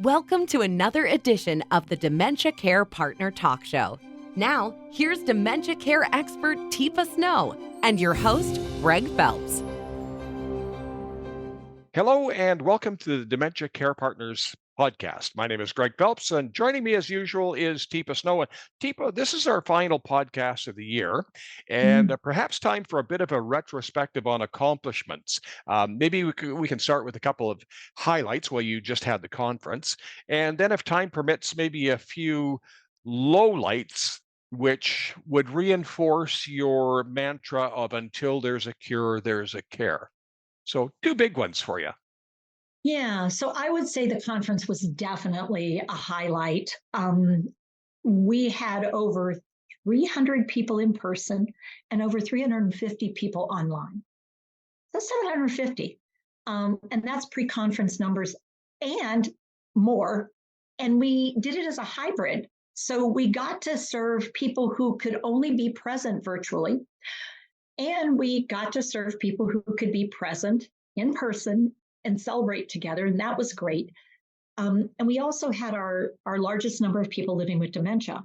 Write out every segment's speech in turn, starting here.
Welcome to another edition of the Dementia Care Partner Talk Show. Now, here's dementia care expert Teepa Snow and your host, Greg Phelps. Hello and welcome to the Dementia Care Partners podcast. My name is Greg Phelps, and joining me as usual is Teepa Snow. And Teepa, this is our final podcast of the year, and perhaps time for a bit of a retrospective on accomplishments. Maybe we can start with a couple of highlights while you just had the conference, and then if time permits, maybe a few lowlights which would reinforce your mantra of until there's a cure, there's a care. So two big ones for you. Yeah, so I would say the conference was definitely a highlight. We had over 300 people in person and over 350 people online. That's 750. And that's pre-conference numbers and more. And we did it as a hybrid. So we got to serve people who could only be present virtually. And we got to serve people who could be present in person and celebrate together. And that was great. And we also had our largest number of people living with dementia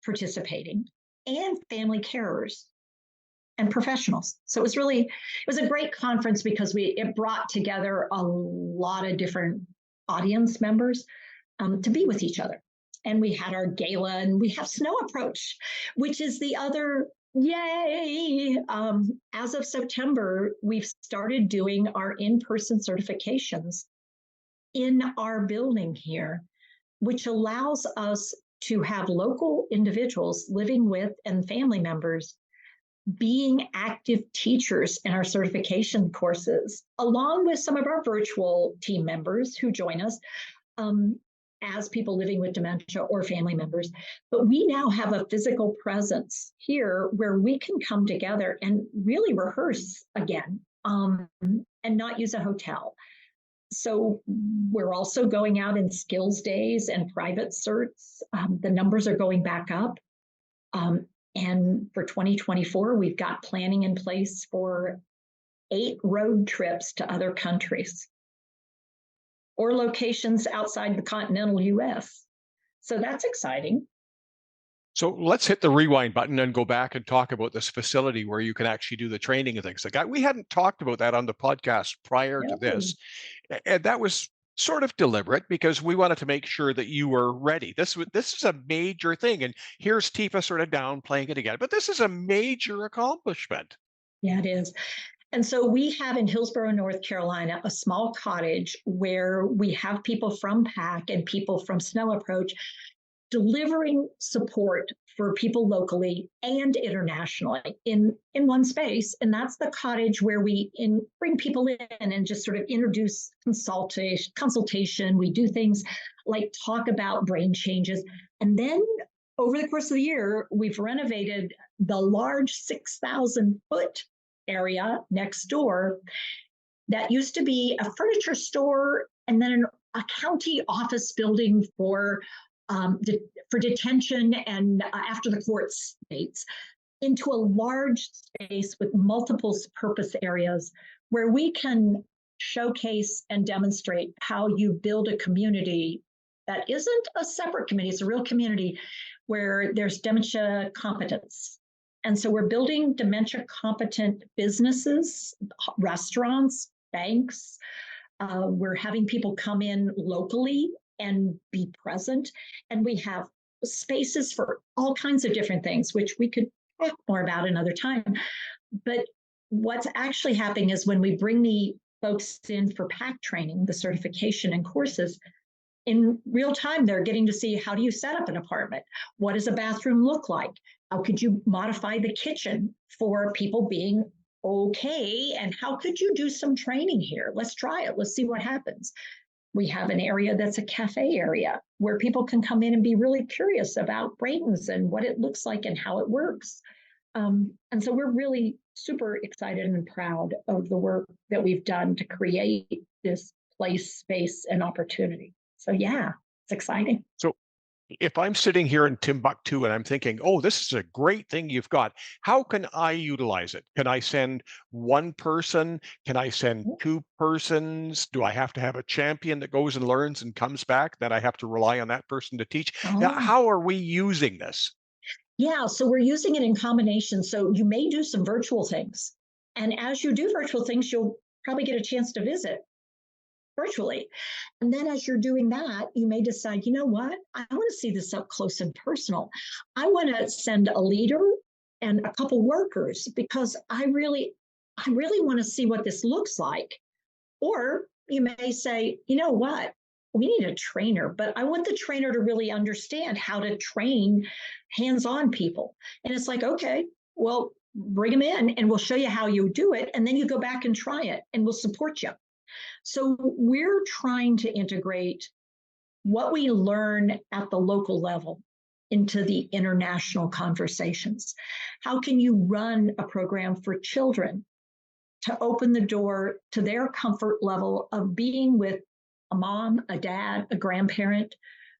participating, and family carers and professionals. So it was a great conference because it brought together a lot of different audience members to be with each other. And we had our gala, and we have Snow Approach, which is the other yay. As of September, we've started doing our in-person certifications in our building here, which allows us to have local individuals living with and family members being active teachers in our certification courses, along with some of our virtual team members who join us as people living with dementia or family members. But we now have a physical presence here where we can come together and really rehearse again and not use a hotel. So we're also going out in skills days and private certs. The numbers are going back up. And for 2024, we've got planning in place for 8 road trips to other countries or locations outside the continental US. So that's exciting. So let's hit the rewind button and go back and talk about this facility where you can actually do the training and things like that. We hadn't talked about that on the podcast prior to this. And that was sort of deliberate because we wanted to make sure that you were ready. This is a major thing. And here's Teepa sort of downplaying it again, but this is a major accomplishment. Yeah, it is. And so we have in Hillsborough, North Carolina, a small cottage where we have people from PAC and people from Snow Approach delivering support for people locally and internationally in one space. And that's the cottage where we bring people in and just sort of introduce consultation. We do things like talk about brain changes. And then over the course of the year, we've renovated the large 6,000-foot area next door that used to be a furniture store and then a county office building for detention and after the court dates, into a large space with multiple purpose areas where we can showcase and demonstrate how you build a community that isn't a separate community, it's a real community where there's dementia competence. And so we're building dementia competent businesses, restaurants, banks. We're having people come in locally and be present. And we have spaces for all kinds of different things, which we could talk more about another time. But what's actually happening is when we bring the folks in for PAC training, the certification and courses, in real time, they're getting to see, how do you set up an apartment? What does a bathroom look like? How could you modify the kitchen for people being okay? And how could you do some training here? Let's try it. Let's see what happens. We have an area that's a cafe area where people can come in and be really curious about brains and what it looks like and how it works. And so we're really super excited and proud of the work that we've done to create this place, space, and opportunity. So yeah, it's exciting. So If I'm sitting here in Timbuktu and I'm thinking, oh, this is a great thing you've got, how can I utilize it? Can I send one person? Can I send two persons? Do I have to have a champion that goes and learns and comes back? That I have to rely on that person to teach? Oh, How are we using this? yeah. So we're using it in combination. So you may do some virtual things. And as you do virtual things, you'll probably get a chance to visit virtually. And then as you're doing that, you may decide, you know what? I want to see this up close and personal. I want to send a leader and a couple workers because I really want to see what this looks like. Or you may say, you know what? We need a trainer, but I want the trainer to really understand how to train hands-on people. And it's like, okay, well, bring them in and we'll show you how you do it. And then you go back and try it and we'll support you. So we're trying to integrate what we learn at the local level into the international conversations. How can you run a program for children to open the door to their comfort level of being with a mom, a dad, a grandparent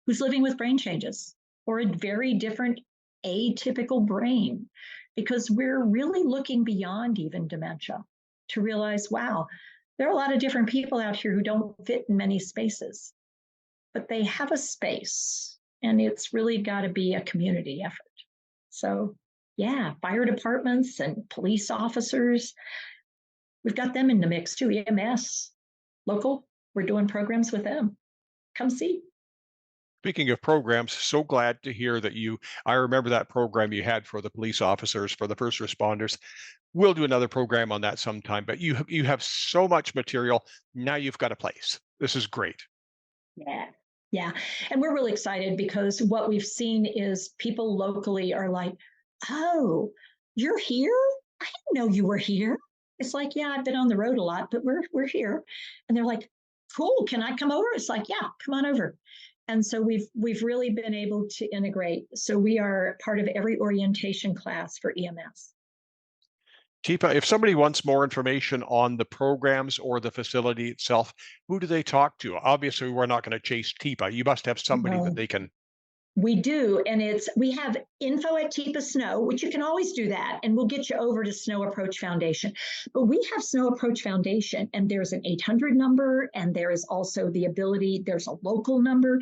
who's living with brain changes or a very different atypical brain? Because we're really looking beyond even dementia to realize, wow, there are a lot of different people out here who don't fit in many spaces, but they have a space, and it's really got to be a community effort. So, yeah, fire departments and police officers, we've got them in the mix too. EMS Local, we're doing programs with them. Come see. Speaking of programs, so glad to hear that I remember that program you had for the police officers, for the first responders. We'll do another program on that sometime, but you have so much material. Now you've got a place. This is great. Yeah. Yeah. And we're really excited because what we've seen is people locally are like, oh, you're here? I didn't know you were here. It's like, yeah, I've been on the road a lot, but we're here. And they're like, cool, can I come over? It's like, yeah, come on over. And so we've really been able to integrate. So we are part of every orientation class for EMS. Teepa, if somebody wants more information on the programs or the facility itself, who do they talk to? Obviously, we're not going to chase Teepa. You must have somebody that No. they can. We do, and we have info at Teepa Snow, which you can always do that, and we'll get you over to Snow Approach Foundation. But we have Snow Approach Foundation, and there's an 800 number, and there is also the ability, there's a local number,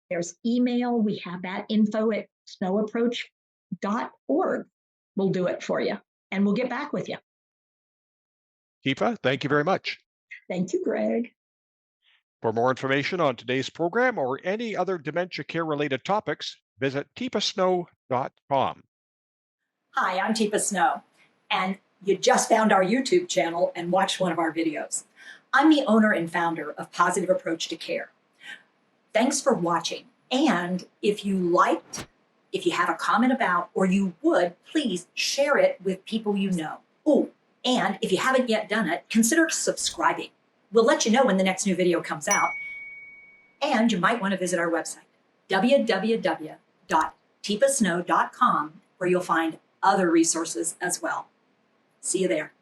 there's email. We have that info at snowapproach.org. We'll do it for you, and we'll get back with you. Teepa, thank you very much. Thank you, Greg. For more information on today's program or any other dementia care related topics, visit teepasnow.com. Hi, I'm Teepa Snow, and you just found our YouTube channel and watched one of our videos. I'm the owner and founder of Positive Approach to Care. Thanks for watching, and if you have a comment about, or you would, please share it with people you know. Oh, and if you haven't yet done it, consider subscribing. We'll let you know when the next new video comes out. And you might want to visit our website, www.teepasnow.com, where you'll find other resources as well. See you there.